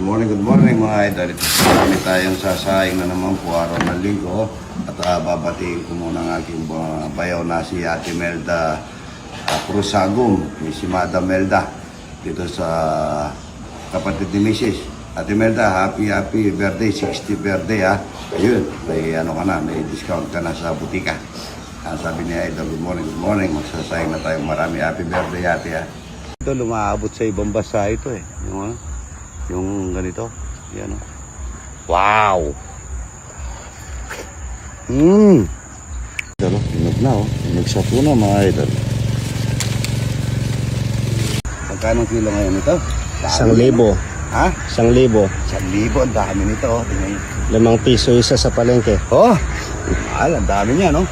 good morning mga idol. Kami tayong sasaing na naman po araw ng linggo. At babatiin ko muna ng aking bayaw na si Ate Melda Cruzagum, si Madam Melda, dito sa kapatid ni Mrs. Ate Melda, happy birthday, 60th birthday ha. Ayun, may ano ka na, may discount ka na sa butika. Sabi ni Idol, good morning, magsasayang na tayong marami. Happy birthday ate ha. Ito, lumaabot sa ibang bansa ito eh. Yung ganito. Yan o. Wow! Ito, inog na o. Inog sa puno mga idol. Magkano kilo ngayon ito? 1,000. Ha? 1,000. 1,000. Ang dami nito o. Limang piso isa sa palengke. Oh! Ang dami niya no?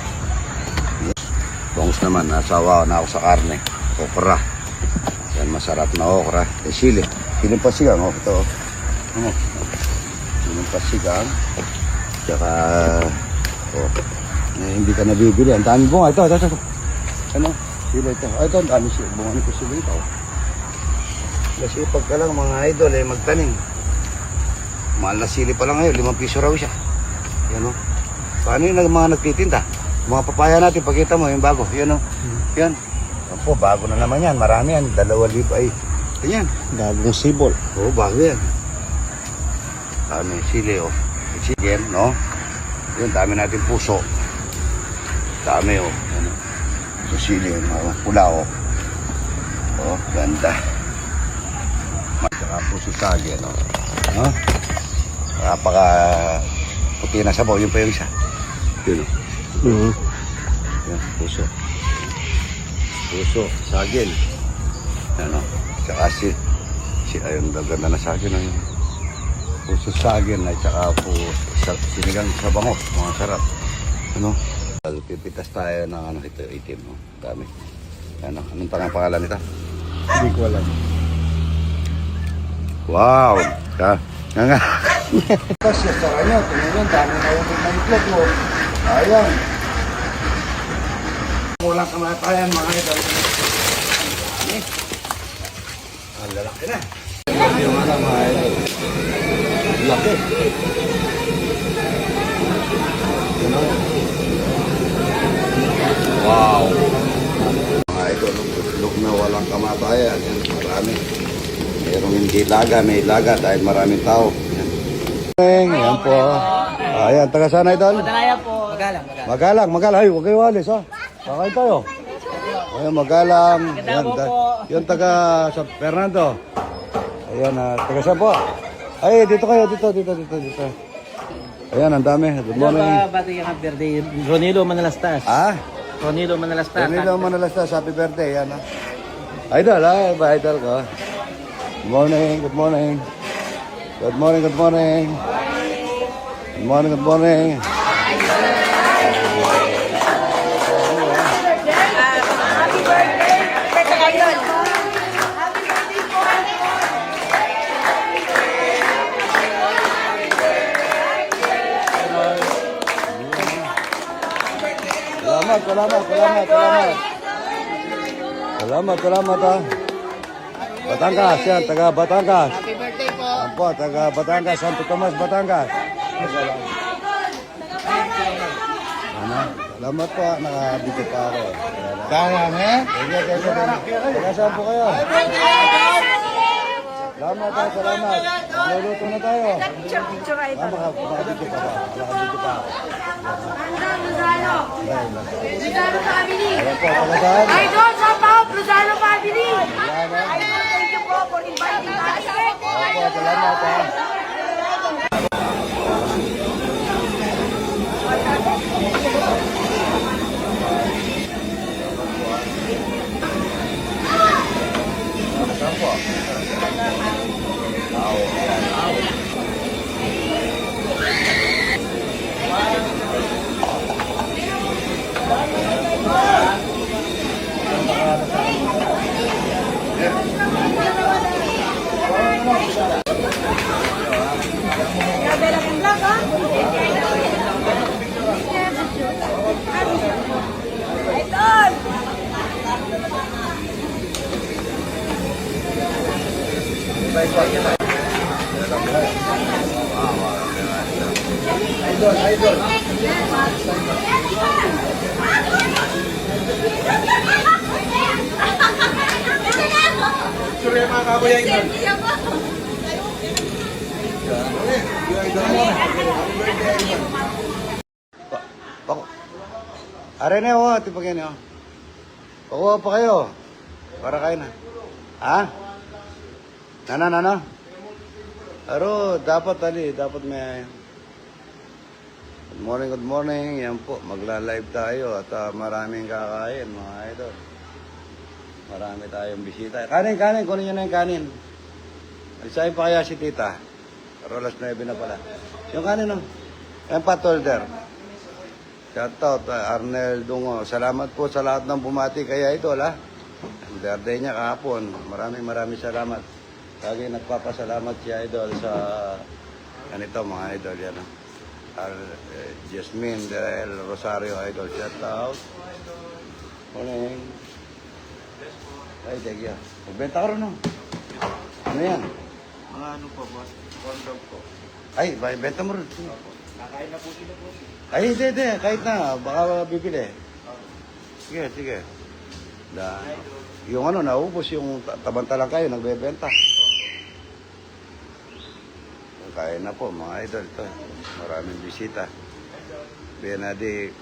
Bongs naman. Nasawa na ako sa karne. Okra. Yan, masarap na okra. Sili. Siling pasigang, ito. Siling pasigang. Tsaka, hindi ka nabibili. Ang dami bunga. Ito. Ano? Sili ito. Ito, ang dami sili. Bunga nito sili ito. Kasi pagka lang mga idol, magtanim. Mahal na sili pa lang ngayon. 5 piso raw siya. Yan o. Paano yung mga nagtitinda? Mga papaya natin, pakita mo yung bago. Yan o. Yan. Opo, bago na naman yan. Marami yan. 2,000 ay. Ganyan. Bagong sibol. Oo, bago yan. Dami sili, oh. Sili, no? Yun, dami natin puso. Dami, oh. Ano? So, sili, pula, oh. Oh, ganda. Saka puso sagi, no? No? Napaka puti na sabaw. Yun pa yung isa. Yun, oh. Yan, puso. Puso, sagil. Ano? Tsaka ayun, ganda na sagil na yun. Puso sagil na tsaka po sinigang sa bangos, mga sarap. Ano? Pipitas tayo ng ano, ito, itim, no? Dami. Ano? Anong pangalan nito? Hindi ko alam. Wow! Nga. Kasi sa kanya, tingnan yun, dami na yung itlog mo. Ayan. Walang kamatayan, mga idol. Ang lalaki na. Yung ano mga idol. Laki. Wow. Mga idol, luglog na walang kamatayan. Yan, marami. Mayroong hindi laga, may laga dahil maraming tao. Yan. Yan po. Ayan, taga saan idol? Madalaya po. Magalang. Ay, huwag kayo alis ha. Sakay tayo. Ayan, Magalang. Ayan, yun taga San Fernando. Ayan, taga saan po? Ay, dito kayo, dito. Ayan, ang dami. Good morning. Ano ba bati ang birthday? Ronilo Manalastas. Ha? Ronilo Manalastas. Ronilo Manalastas, happy birthday. Yan ha. Idol ha, iba idol ko. Good morning. Salamat ha. Batangas, yan, taga Batangas. Happy birthday po. Apo, taga Batangas, Santo Tomas, Batangas. Salamat po, nakabito pa ako. Kaya eh? Taga saan po kayo? Salamat. Luluto na tayo. Picture kayo. Makabito pa ba? Nakabito pa ako. Luzano family! Ayan po, taga saan? Idol, shout out! Luzano family! Idol, thank you po for inviting us. Apo, salamat ha. Idol! Pako. Are na oh, tipagyan niyo. Pakuha pa kayo. Para kain na. Ha? Nana. Aro, dapat may... Good morning. Yan po, magla-live tayo at maraming kakain, mga idol. Marami tayong bisita. Kanin, kunin nyo na yung kanin. Alisahin pa kaya si tita. Pero alas 9 na pala. Yung kanin, no? Yan pa, Tolder. Shoutout, Arnel Dungo. Salamat po sa lahat ng bumati kaya idol, ha? Ang birthday niya kahapon. Maraming salamat. Lagi nagpapasalamat si idol sa ganito, mga idol. Yan, ha? Jasmine del Rosario, idol. Shoutout. Morning. Ay, thank you. Magbenta ka rin, no? Ano yan? Mga ano po, boss? Corn dog po. Ay, benta mo rin. Nakain na po sila po. Ay, hindi. Kahit na. Baka bibili. Sige. Yung ano, naubos yung tabantalang kayo, nagbebenta. Kaya na po, mga idol. Ito. Maraming bisita. Benedict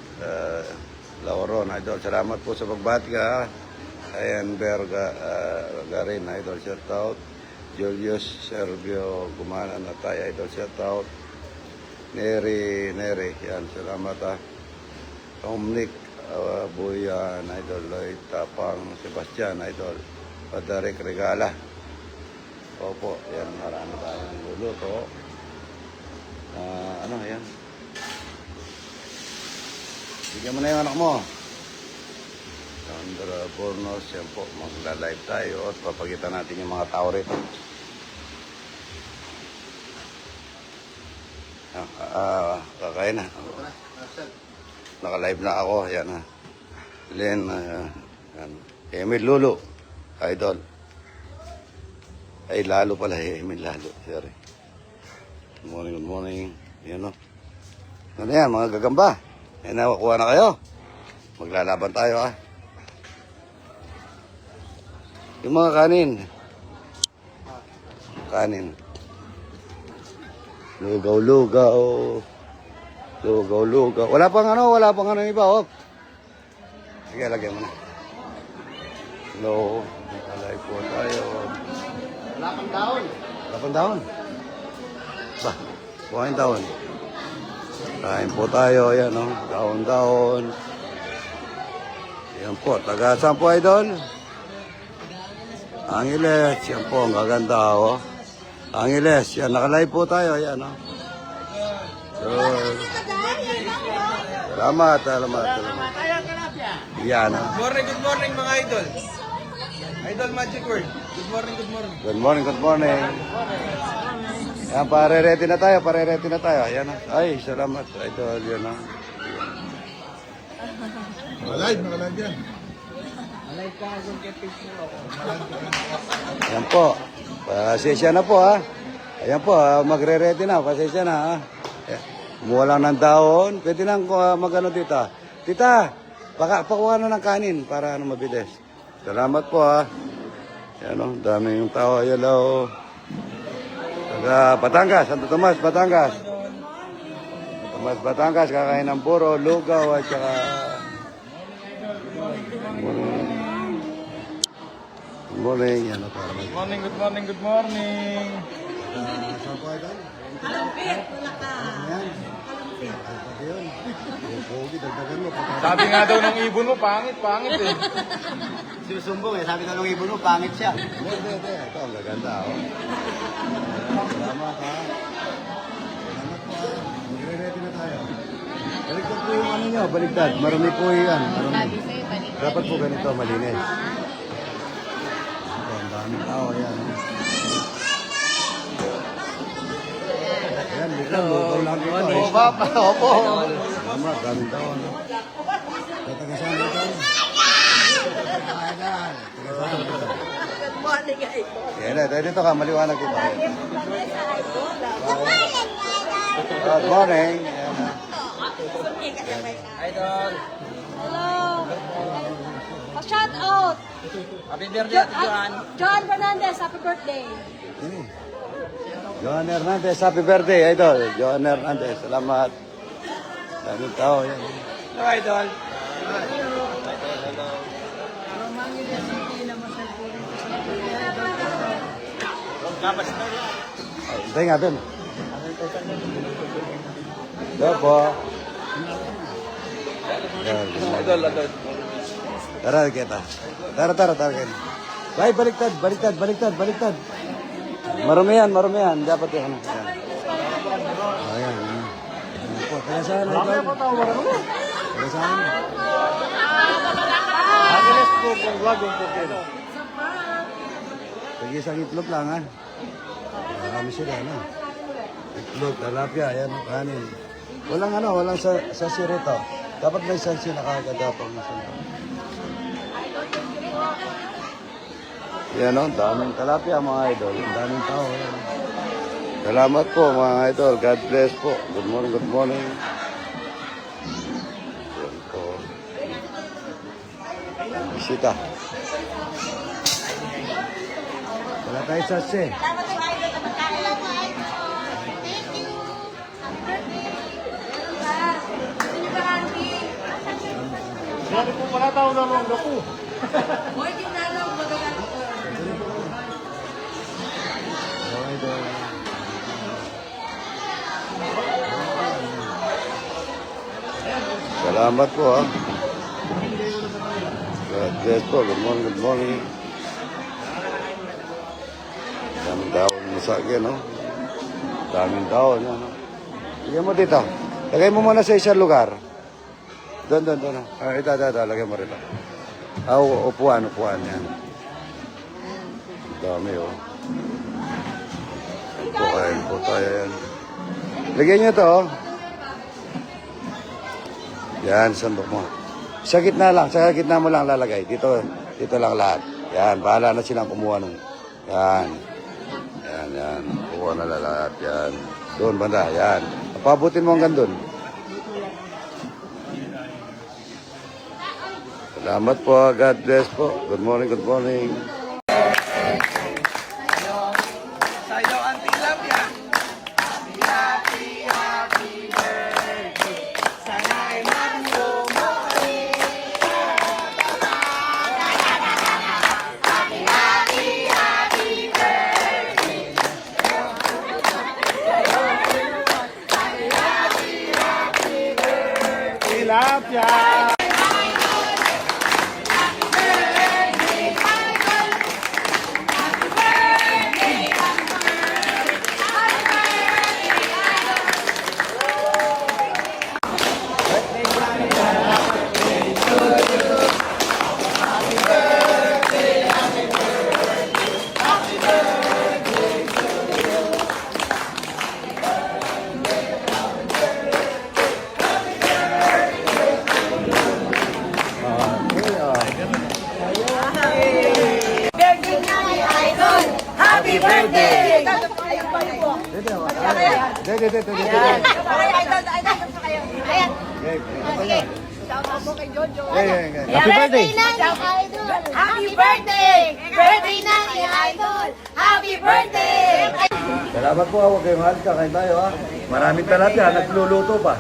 Lauron, idol. Salamat po sa pagbati ka. Ayan, Garin, idol. Shout out. Julius Servio Gumana Natay, idol. Shout out. Neri, yan, salamat ha. Omnic, Buyan, idol, Lloyd Tapang, Sebastian, idol, Padarek Regala. Opo, yan, marami tayong luluto. Yan. Bigyan mo na yung anak mo. Sandra Bornos, yan po, magla-live tayo at papakita natin yung mga tao rito. Kakain na. Naka-live na ako. Yan ha. Len, yan. Emil Lulu. Idol. Ay, Lalo pala. Emil Lalo. Sorry. Good morning. Yan o. Ano yan, mga gagamba? Yan na, kuha na kayo. Maglalaban tayo ha. Yung mga kanin. Lugaw. Wala pang ano iba, oh. Sige, lagyan mo na. Hello. Alay po tayo. Wala pang daon. Ba, buhayin daon. Kain po tayo, yan, oh. Daon. Yan po, taga saan po, idol? Angeles, yan po, ang gaganda, oh. Angeles, yan, nakalive po tayo, yan, oh. So, salamat. Yan, oh. Good morning mga idol. Idol Magic Word. Good morning. Good morning. Yan, pare-ready na tayo. Yan, oh. Ay, salamat, idol, yan, oh. Naka-live yan. Yan po. Pasensya na po, ha. Ayan po, magre-ready na. Pasensya na, ha. Kumuha lang ng daon. Pwede nang magano dito. Tita, pakuha na ng kanin para mabilis. Salamat po, ha. Yan, o. Dami yung tao. Ayan, o. Taga Batangas. Santo Tomas, Batangas. Batangas. Kakain ng puro, lugaw, at saka... Good morning. Yan, o. Good morning. Saan po, idol? Yan. Pati yun. Yung pogi, dagdagan mo. Sabi nga daw ng ibon mo, pangit eh. Sinusumbong eh. Sabi ka nung ibon mo, pangit siya. Hindi. Ito, ang gaganda, oh. Salamat, ha. Salamat po, ha. Magre-ready na tayo. Baligtad po yung ano nyo, baligtad. Marami po yan. Marami. Dapat po ganito, malinis. Ito, ang daming tao, yan. Ayan, biglang lugaw lang dito. Opo. Salamat, daming tao, ano. Tatagasaan dito. Good morning, idol. Yan, dito ka, maliwanag dito. Lagi mo kami sa idol. Good morning. Idol. Hello. Shout out. Happy birthday, Ate Joan. John Fernandez, happy birthday. Johan Hernandez, happy birthday, idol. Johan Hernandez, salamat. Daming tao yan. Hello, Idol. Hintay nga dun. Hello po. Idol, Idol. Tara kita. Tara kita. Ay, baliktad. Maramihan. Dapat yan. Ayan. Ayan po. Kaya saan, idol? Kaya saan? Agiles po kung wagong po kayo. Sige, isang itlog lang, ha? Marami sila, no? Itlog, talapia, ayan, kanin. Walang sa sirito. Dapat may sansi na kagad dapat masama. Yan, no? Daming talapia, mga idol. Daming tao, yan. Salamat po, mga idol. God bless po. Good morning. Yan po. Bisita. Wala tayo sansi. Sabi po pala tao na mga gapo. Salamat po, ha. God bless po. Good morning. Daming daon mo sa akin, no? Daming daon, yan, no? Lagyan mo dito. Lagay mo muna sa isang lugar. Doon. Ito. Lagay mo rito. Upuan, yan. Dami, oh. Kain po tayo, yan. Lagyan nyo ito, oh. Yan, sandok mo. Sa gitna mo lang lalagay. Dito lang lahat. Yan, bahala na silang kumuha nung. Yan. Kuha na lahat. Yan. Doon banda, yan. Pabutin mo hanggang doon. Salamat po. God bless po. Good morning. Sayo, Auntie Labia. Tilapia! Happy birthday! Dede. Happy birthday! Happy birthday! Birthday na ni Idol! Happy birthday! Salamat po. Huwag kayong halit. Kakain tayo, ha. Maraming talapia. Nagluluto pa.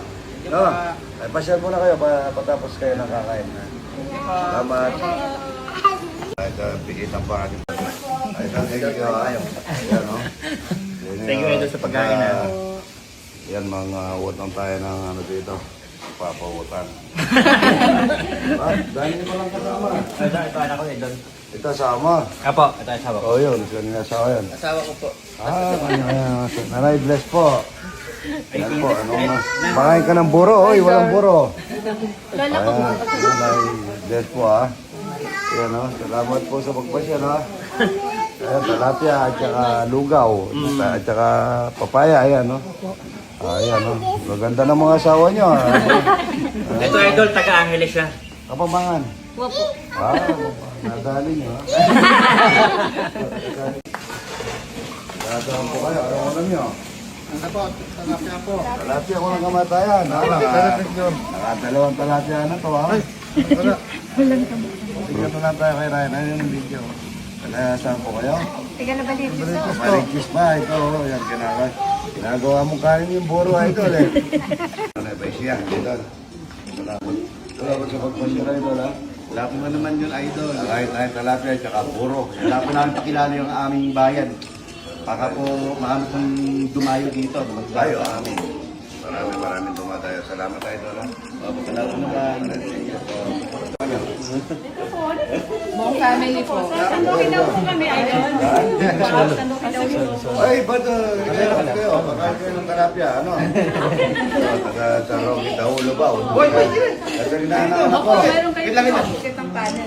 No? Ay, pasyal muna kayo patapos kayo ng kakain. Ha? Salamat. Ito, pikitang pa akin. Ay, thank you. Ayan, no? Thank you, Idol, sa pagkain, ha. Yan, mga utang tayo ng ano dito. Papawutan. Dahil niyo pa lang kasama. Ito anak ko, Idol. Ito sama. Apo, ito asawa ko. Oh, yun. Kanina asawa yun. Asawa ko po. Kanya. Nanay, bless po. Yan po. Makain ka ng buro. Oy, walang buro. Ayan. Nanay, bless po, ha. Yan, no? Salamat po sa pagpasya, no? Ayan, talapia at saka lugaw. At saka papaya, ayan, no? Ayan, no? Maganda ng mga asawa nyo, ha? Ito, Idol, taga-Angeles siya. Kapambangan. Wapo. Nadali nyo, ha? Dadaan po kayo. Ayaw alam nyo. Ano po? Talapia po. Talapia ko ng kamatayan. Nakadalawang talapia na to, ha? Wala. Bigyan na lang tayo kay Ryan. Ano yung video? Kaya saan po kayo? Tiga na balik ito. Maligis pa. Ito, yan, ginagawa mong kanin yung buro, idol, eh. Ano ba siya, idol? Salamat sa pagpasya, idol, ha? Lapi mo naman yun, idol. Kahit tayo talapia, tsaka puro. Wala po namin pakilala yung aming bayan. Baka po marami pong dumayo dito. Tayo, amin. Maraming dumatayo. Salamat, idol, ha? Salamat naman. Buong family po. Sandukin daw po kami, idol. Sandukin daw po. Ay, ba't kailangan kayo? Makain kayo ng talapia, ano? Taga sa Rocky, Dahulo ba? Uy, ito rin na anak ko. Meron kayo basket ng panel.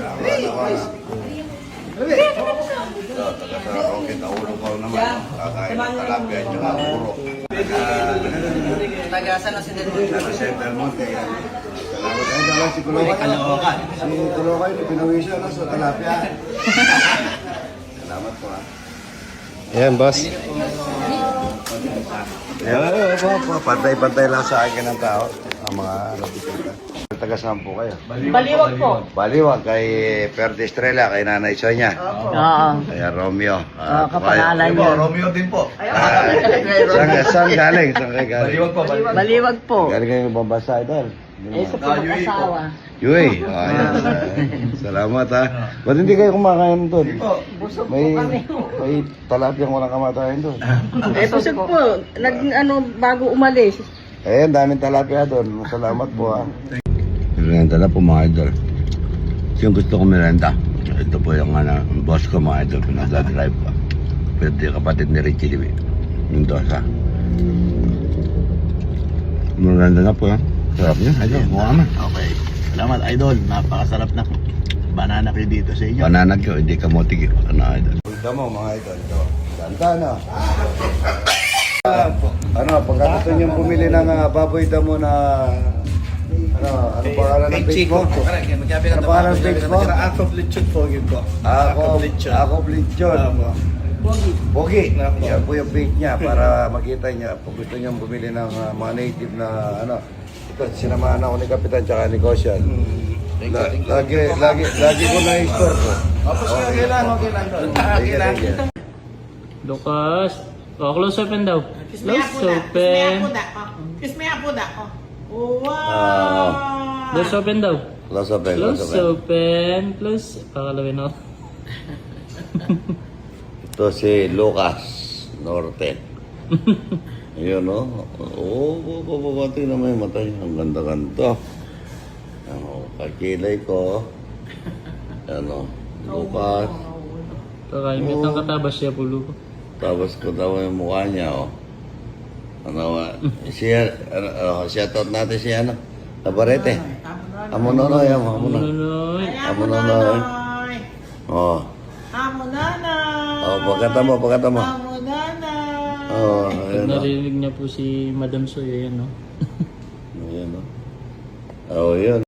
Taga sa Rocky, Dahulo pa naman. Kakain ng talapia, tsaka puro. Tagasan na si Sa Center Monte, yan. Salamat kayo dala si Kulokay. Si Kulokay, pinawisya na sa talapia. Salamat po, ha? Ayan, boss. Pantay-pantay lang sa akin ng tao. Ang mga natikita. Taga saan po kayo? Baliwag po. Baliwag kay Perdi Estrella, kay Nanay Sonia. Oo. Kay Romeo. Kapangalan niyo. Romeo din po. Saan galing? Saan kayo galing? Baliwag po. Galing kayo babasa, idol. Sa pinag-asawa. Yui. Ayan. Salamat, ha. Ba't hindi kayo kumakain doon? Busog May talapyang walang kamatayan doon. Busog po. Bago umalis. Eh, daming talapia doon. Salamat po, ha. Merenda na po, mga idol. Yung gusto ko merenda. Ito po yung boss ko, mga idol. Pinag-drive pa. Pwede kapatid ni Richie Liwi. Yung dosa. Merenda na po, ha. Sarap niya, idol. Mukha naman. Okay. Salamat, idol. Napakasarap na banana kayo dito sa inyo. Banana ko, hindi ka motig. Ano, idol? Punta mo, mga idol. Ito. Ganda, no? Ano, pagka gusto nyo bumili ng baboy damo na... Ano pangalan ng page mo? Ano pangalan ng page mo? Ako Blichon po, yun po. Ako Blichon. Bogi. Yan po yung page niya para makita niya. Kung gusto nyo bumili ng mga native na ano. Ito, sinamahan ako ni Kapitan tsaka ni Kosyan. Lagi ko na i-store ko. Okay lang. Thank you. Lucas. Oh, close open daw. Close open. Kiss me apo da. Oh, wow. Close open daw. Close open. Close open. Close. Pakalawin ako. Ito si Lucas Norte. Ayun, no? Oo, papapati na may matay. Ang ganda-ganda. Ano, kakilay ko. Ano, Lucas. Kakaimit ang katabas siya pulo ko. Tapos ko daw yung mukha niya, oh. Ano, siya, shoutout natin si ano, Navarrete. Amo nonoy, amo nonoy. Amo nonoy. Oh. Amo nanay. Oh, pagkata mo. Amo nanay. Oh, Pag ayun, oh. narinig niya po si Madam Soy, ayan no. Ayun, oh. Oh, yun.